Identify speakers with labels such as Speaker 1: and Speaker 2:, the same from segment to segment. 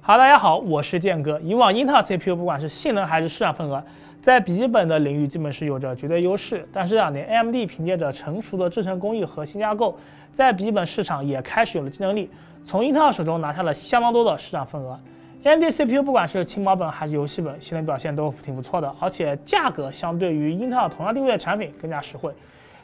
Speaker 1: 大家好，我是建哥。以往英特尔 CPU 不管是性能还是市场份额，在笔记本的领域基本是有着绝对优势。但是这2年 AMD 凭借着成熟的制程工艺和新架构，在笔记本市场也开始有了竞争力，从英特尔手中拿下了相当多的市场份额。AMD CPU 不管是轻薄本还是游戏本，性能表现都挺不错的，而且价格相对于英特尔同样定位的产品更加实惠，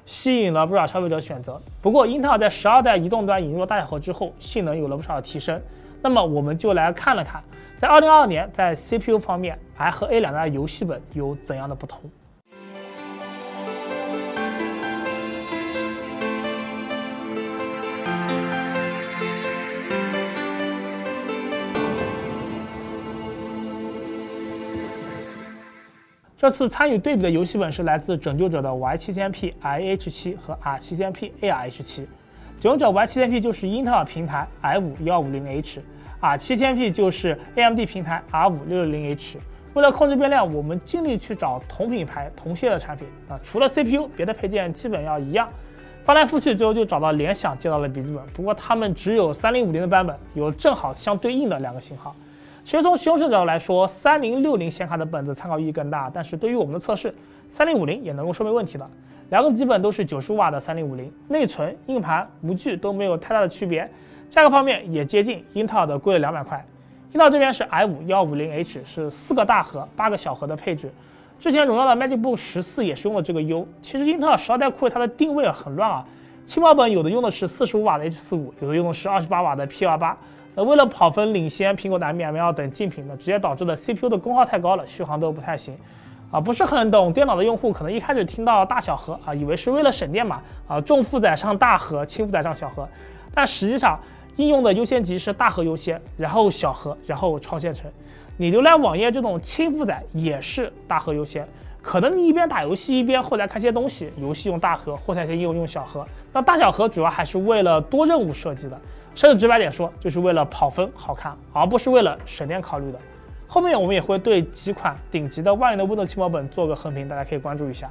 Speaker 1: 吸引了不少消费者选择。不过，英特尔在12代移动端引入了大小核之后，性能有了不少的提升。那么我们就来看了看，在2022年在 CPU 方面 ，I 和 A 2代游戏本有怎样的不同。这次参与对比的游戏本是来自拯救者的 Y7000P IH7 和 R7000P ARH7。拯救者 Y7000P 就是英特尔平台 i5-150H，R7000P 就是 AMD 平台 R5-660H。为了控制变量，我们尽力去找同品牌、同系列的产品除了 CPU， 别的配件基本要一样。翻来覆去，最后就找到联想接到了笔记本，不过他们只有3050的版本，有正好相对应的2个型号。其实从使用者角度来说，3060显卡的本子参考意义更大，但是对于我们的测试，3050也能够说明问题的。2个基本都是95瓦的3050，内存、硬盘、模具都没有太大的区别，价格方面也接近英特尔的贵了200块。英特尔这边是 i5-150H， 是4个大核、8个小核的配置。之前荣耀的 MagicBook 14也是用了这个 U。其实英特尔12代酷睿它的定位很乱啊，轻薄本有的用的是45瓦的 H45， 有的用的是28瓦的 P28。为了跑分领先苹果的 M1、M2 等竞品直接导致的 CPU 的功耗太高了，续航都不太行。不是很懂电脑的用户可能一开始听到大小核以为是为了省电嘛，重负载上大核，轻负载上小核，但实际上应用的优先级是大核优先，然后小核，然后超线程。你浏览网页这种轻负载也是大核优先，可能你一边打游戏一边后台看些东西，游戏用大核，后台些应用用小核。那大小核主要还是为了多任务设计的，甚至直白点说，就是为了跑分好看，而不是为了省电考虑的。后面我们也会对几款顶级的万元的 Windows 轻薄本做个横评，大家可以关注一下。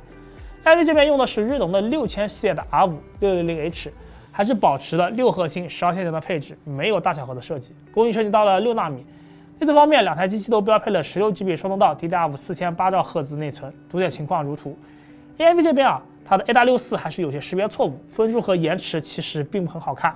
Speaker 1: AMD 这边用的是锐龙的6000系列的 R5-660H， 还是保持了6核心12线程的配置，没有大小核的设计，工艺设计到了6纳米。内存方面，2台机器都标配了16GB 双通道 DDR5 48兆赫兹内存，读写情况如图。AMD 这边它的 ADA64 还是有些识别错误，分数和延迟其实并不很好看。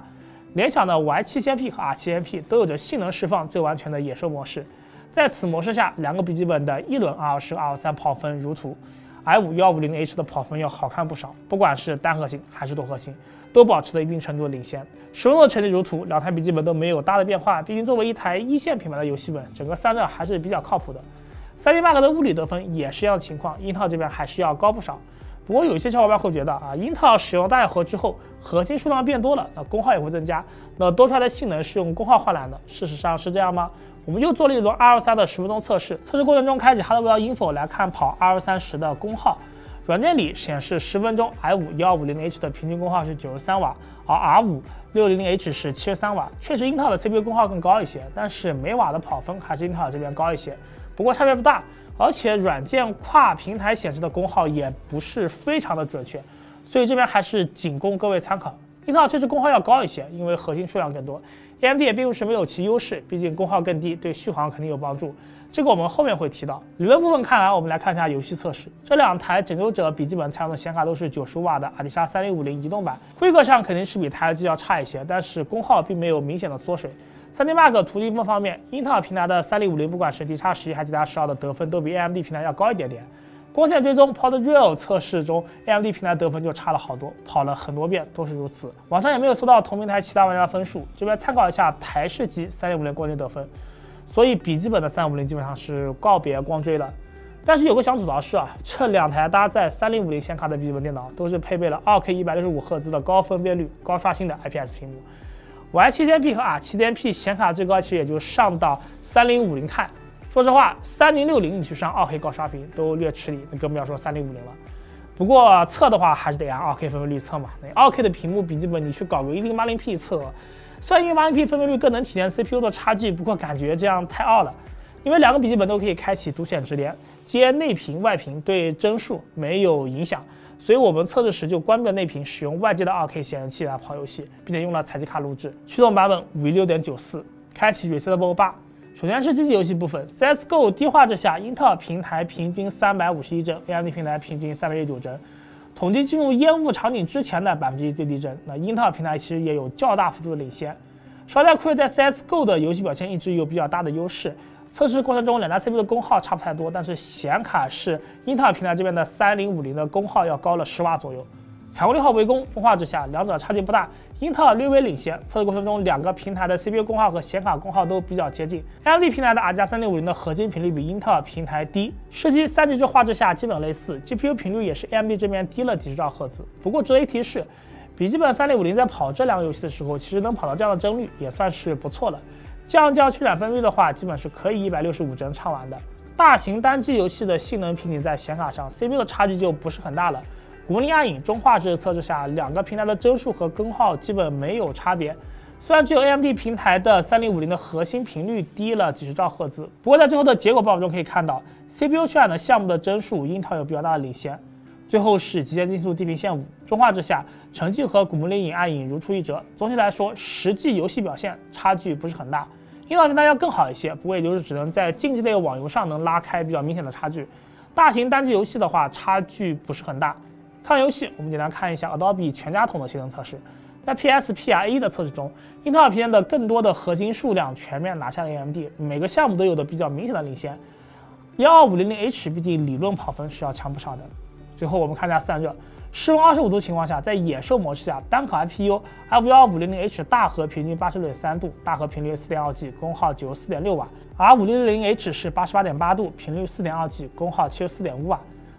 Speaker 1: 联想的 Y7000P 和 R7000P 都有着性能释放最完全的野兽模式。在此模式下，2个笔记本的一轮 R20、R3跑分如图 ，i5-150H 的跑分要好看不少，不管是单核心还是多核心，都保持了一定程度的领先。使用的成绩如图，2台笔记本都没有大的变化，毕竟作为一台一线品牌的游戏本，整个散热还是比较靠谱的。3D Mark 的物理得分也是一样的情况，英特尔这边还是要高不少。不过有一些小伙伴会觉得英特尔使用大小核之后，核心数量变多了，那功耗也会增加，那多出来的性能是用功耗换来的，事实上是这样吗？我们又做了一轮 R23的10分钟测试，测试过程中开启 Hardware Info 来看跑 R30的功耗，软件里显示10分钟 i5-150H 的平均功耗是93瓦，而 R5-660H 是73瓦。确实英特尔的 CPU 功耗更高一些，但是每瓦的跑分还是英特尔这边高一些，不过差别不大。而且软件跨平台显示的功耗也不是非常的准确，所以这边还是仅供各位参考。英特尔确实功耗要高一些，因为核心数量更多。AMD 也并不是没有其优势，毕竟功耗更低，对续航肯定有帮助。这个我们后面会提到。理论部分看完，我们来看一下游戏测试。这2台拯救者笔记本采用的显卡都是95瓦的阿迪莎3050移动版，规格上肯定是比台式机要差一些，但是功耗并没有明显的缩水。3D Mark 图形分方面，英特尔平台的3050不管是 D-11还是 D-12的得分都比 AMD 平台要高一点点。光线追踪 Pod Rail 测试中 ，AMD 平台得分就差了好多，跑了很多遍都是如此。网上也没有搜到同平台其他玩家的分数，这边参考一下台式机3050光追得分，所以笔记本的3050基本上是告别光追了。但是有个想吐槽是这2台搭载3050显卡的笔记本电脑都是配备了 2K 165赫兹的高分辨率、高刷新的 IPS 屏幕。Y7000P 和 R7000P 显卡最高其实也就上到3050 钛。说实话，3060你去上2K 高刷屏都略吃力，那更不要说3050了。不过测的话还是得按 2K 分辨率测嘛。2K 的屏幕笔记本你去搞个 1080P 测，虽然 1080P 分辨率更能体现 CPU 的差距，不过感觉这样太傲了。因为2个笔记本都可以开启独显直连，接内屏外屏对帧数没有影响。所以我们测试时就关闭了内屏，使用外接的 2K 显示器来跑游戏，并且用了采集卡录制。驱动版本516.94，开启 Resetable 8，首先是竞技游戏部分 ，CS:GO 低画质下，英特尔平台平均351帧 ，AMD 平台平均319帧。统计进入烟雾场景之前的1%最低帧，那英特尔平台其实也有较大幅度的领先。捎带库在 CS:GO 的游戏表现一直有比较大的优势。测试过程中，两台 CPU 的功耗差不太多，但是显卡是英特尔平台这边的3050的功耗要高了10瓦左右。采用6号围攻，中画质下两者差距不大，英特尔略微领先。测试过程中，两个平台的 CPU 功耗和显卡功耗都比较接近。AMD 平台的 R3650的核心频率比英特尔平台低，吃鸡3G 制画质下基本类似 ，GPU 频率也是 AMD 这边低了几十兆赫兹。不过值得一提是，笔记本3050在跑这两个游戏的时候，其实能跑到这样的帧率也算是不错了。降去染分率的话，基本是可以165帧畅玩的。大型单机游戏的性能瓶颈在显卡上 ，CPU 的差距就不是很大了。古墓丽暗影中画质测试下，两个平台的帧数和功耗基本没有差别。虽然只有 AMD 平台的3050的核心频率低了几十兆赫兹，不过在最后的结果报表中可以看到 ，CPU 渲染的项目的帧数，英特尔有比较大的领先。最后是极限竞速地平线5，中画质下，成绩和古墓丽影暗影如出一辙。总体来说，实际游戏表现差距不是很大。英特尔平台要更好一些，不过也就是只能在竞技类网游上能拉开比较明显的差距。大型单机游戏的话，差距不是很大。看游戏，我们简单看一下 Adobe 全家桶的性能测试。在 PSPRA 的测试中，英特尔平台的更多的核心数量全面拿下了 AMD， 每个项目都有的比较明显的领先。12500H 毕竟理论跑分是要强不少的。最后我们看一下散热，室温25度情况下，在野兽模式下，单口 IPU F12500H 大核平均86.3度，大核频率 4.2G， 功耗94.6瓦，而5600H 是88.8度，频率 4.2G， 功耗74.5瓦。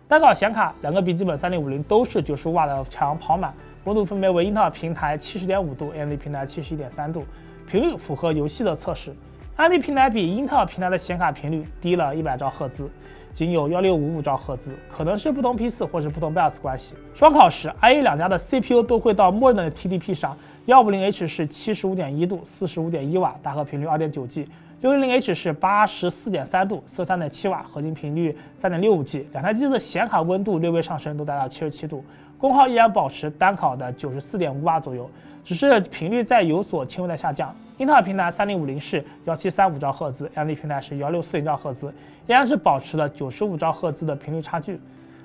Speaker 1: 单稿显卡，两个笔记本3050都是95瓦的强跑满，温度分别为英特尔平台70.5度 ，AMD 平台71.3度，频率符合游戏的测试。AMD 平台比英特尔平台的显卡频率低了100兆赫兹，仅有1655兆赫兹，可能是不同批次或是不同 BIOS 关系。双考时 ，IA 两家的 CPU 都会到默认的 TDP 上，150H 是75.1度，45.1瓦，大核频率2.9G。600H 是84.3度，43.7瓦，核心频率3.65G， 两台机子的显卡温度略微上升，都达到77度，功耗依然保持单考的94.5瓦左右，只是频率在有所轻微的下降。英特尔平台3050是1735兆赫兹 ，AMD 平台是1640兆赫兹，依然是保持了95兆赫兹的频率差距。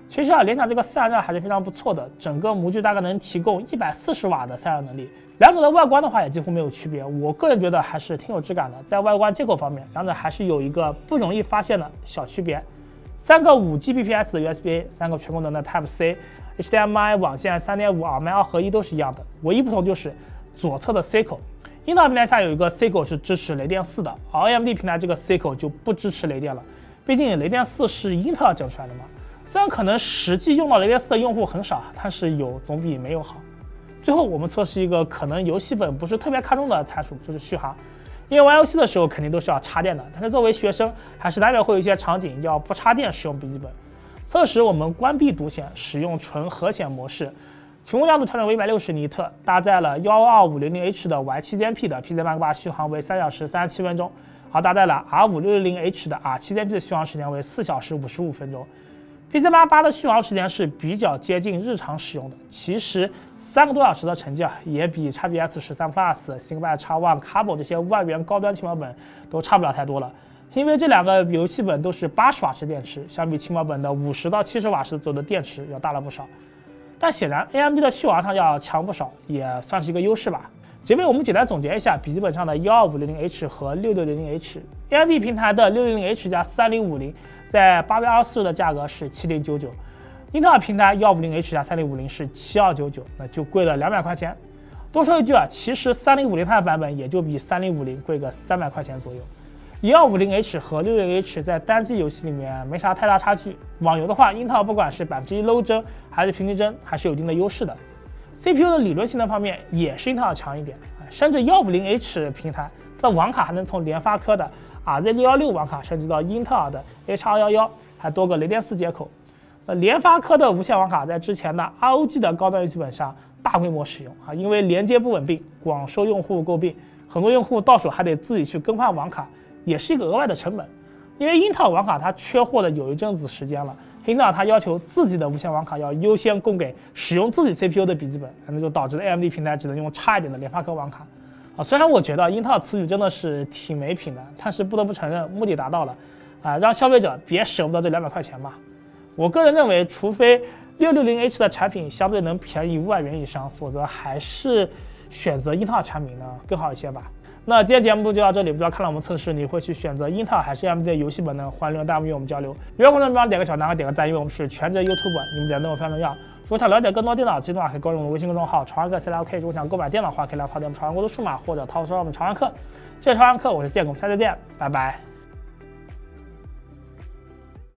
Speaker 1: 其实联想这个散热还是非常不错的，整个模具大概能提供140瓦的散热能力。两者的外观的话也几乎没有区别，我个人觉得还是挺有质感的。在外观接口方面，两者还是有一个不容易发现的小区别：3个5Gbps 的 USB-A， 3个全功能的 Type-C，HDMI 网线3.5耳麦2合一都是一样的，唯一不同就是左侧的 C 口。英特尔平台下有一个 C 口是支持雷电4的，而 AMD 平台这个 C 口就不支持雷电了，毕竟雷电4是英特尔整出来的嘛。虽然可能实际用到雷电4的用户很少，但是有总比没有好。最后我们测试一个可能游戏本不是特别看重的参数，就是续航。因为玩游戏的时候肯定都是要插电的，但是作为学生还是难免会有一些场景要不插电使用笔记本。测试我们关闭独显，使用纯核显模式，屏幕亮度调整为160尼特，搭载了12500H 的 Y710P 的 PCIe 续航为3小时37分钟，而搭载了 R560H 的 R710P 的续航时间为4小时55分钟。PCIe 的续航时间是比较接近日常使用的，其实3个多小时的成绩也比 XPS 13 Plus、ThinkPad X1、Cabo 这些万元高端轻薄本都差不了太多了。因为这两个游戏本都是80瓦时电池，相比轻薄本的50到70瓦时左右的电池要大了不少。但显然 AMD 的续航上要强不少，也算是一个优势吧。结尾我们简单总结一下笔记本上的12500H 和6600H。AMD 平台的660H 加3050。在8月24日的价格是7099，英特尔平台150H 加3050是7299，那就贵了200块钱。多说一句其实3050它的版本也就比3050贵个300块钱左右。150H 和660H 在单机游戏里面没啥太大差距，网游的话，英特尔不管是1%low帧还是平均帧，还是有一定的优势的。CPU 的理论性能方面也是英特尔强一点，甚至150H 平台它的网卡还能从联发科的RZ616网卡升级到英特尔的 H211， 还多个雷电4接口。联发科的无线网卡在之前的 ROG 的高端游戏本上大规模使用因为连接不稳定，广受用户诟病，很多用户到手还得自己去更换网卡，也是一个额外的成本。因为英特尔网卡它缺货的有一阵子时间了，英特尔它要求自己的无线网卡要优先供给使用自己 CPU 的笔记本，那就导致了 AMD 平台只能用差一点的联发科网卡。啊。虽然我觉得英特尔此举真的是挺没品的，但是不得不承认目的达到了啊，让消费者别舍不得这200块钱嘛。我个人认为，除非660H 的产品相对能便宜500元以上，否则还是选择英特尔产品呢更好一些吧。那今天节目就到这里，不知道看了我们测试，你会去选择英特尔还是 AMD 的游戏本呢？欢迎留言弹幕与我们交流。别忘了公众号点个小赞和点个赞，因为我们是全职 YouTube， 你们点赞对我非常重要。如果想了解更多电脑机动的话，可以关注我们微信公众号潮玩客CLK。如果想购买电脑的话，可以来淘点我们潮玩国的数码或者淘搜我们潮玩客。这是潮玩客，我是建工，下次见，拜拜。